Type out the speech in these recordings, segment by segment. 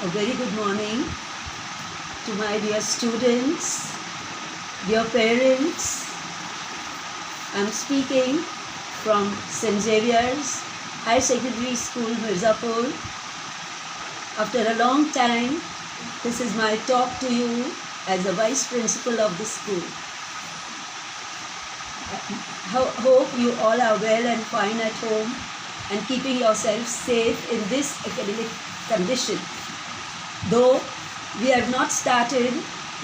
A very good morning to my dear students, dear parents. I am speaking from St. Xavier's High Secondary School, Mirzapur. After a long time, this is my talk to you as the Vice Principal of the school. Hope you all are well and fine at home and keeping yourselves safe in this academic condition. Though we have not started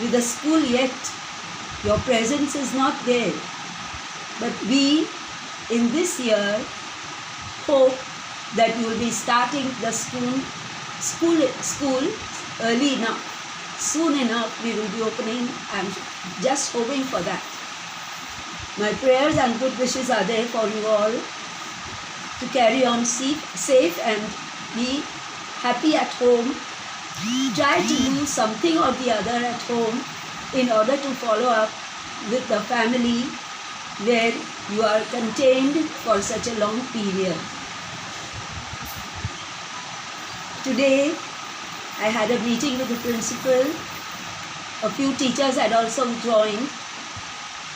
with the school yet, your presence is not there. But we, in this year, hope that you will be starting the school early enough. Soon enough, we will be opening. I'm just hoping for that. My prayers and good wishes are there for you all to carry on safe and be happy at home. Try to do something or the other at home in order to follow up with the family where you are contained for such a long period. Today, I had a meeting with the principal. A few teachers had also joined.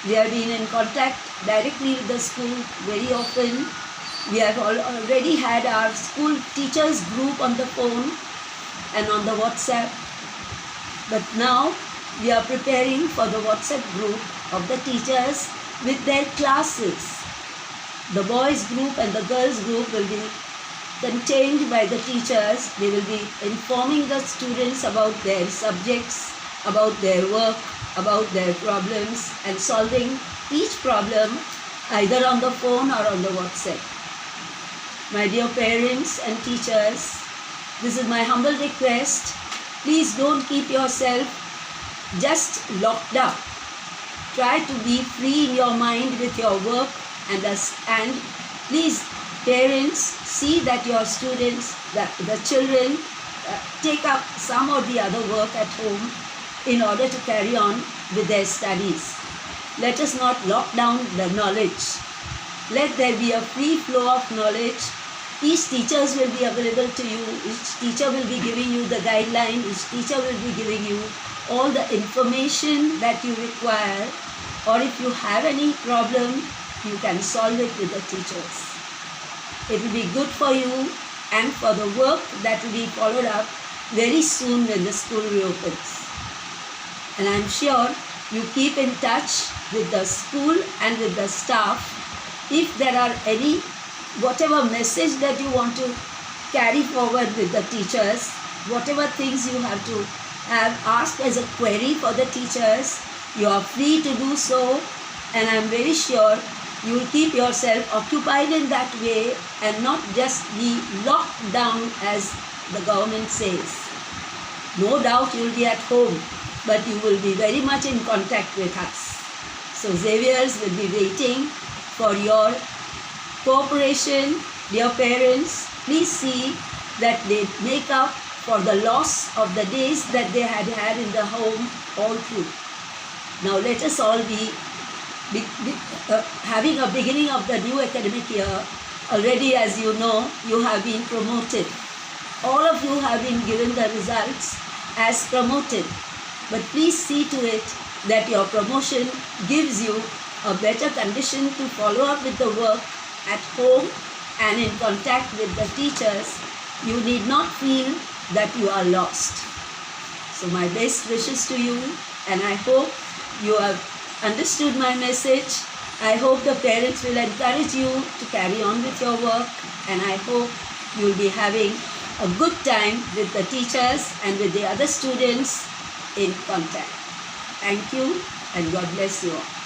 We have been in contact directly with the school very often. We have already had our school teachers group on the phone and on the WhatsApp. But now we are preparing for the WhatsApp group of the teachers with their classes. The boys group and the girls group will be contained by the teachers. They will be informing the students about their subjects, about their work, about their problems, and solving each problem either on the phone or on the WhatsApp. My dear parents and teachers, this is my humble request. Please don't keep yourself just locked up. Try to be free in your mind with your work and please, parents, see that your students, the children take up some or the other work at home in order to carry on with their studies. Let us not lock down the knowledge. Let there be a free flow of knowledge. Each teachers will be available to you. Each teacher will be giving you the guideline. Each teacher will be giving you all the information that you require. Or if you have any problem, you can solve it with the teachers. It will be good for you and for the work that will be followed up very soon when the school reopens. And I'm sure you keep in touch with the school and with the staff. If there are any whatever message that you want to carry forward with the teachers, whatever things you have to have asked as a query for the teachers, you are free to do so, and I am very sure you will keep yourself occupied in that way and not just be locked down as the government says. No doubt you will be at home, but you will be very much in contact with us. So Xavier's will be waiting for your cooperation. Dear parents, please see that they make up for the loss of the days that they had in the home all through. Now let us all be having a beginning of the new academic year. Already, as you know, you have been promoted. All of you have been given the results as promoted. But please see to it that your promotion gives you a better condition to follow up with the work at home and in contact with the teachers. You need not feel that you are lost. So my best wishes to you, and I hope you have understood my message. I hope the parents will encourage you to carry on with your work, and I hope you will be having a good time with the teachers and with the other students in contact. Thank you, and God bless you all.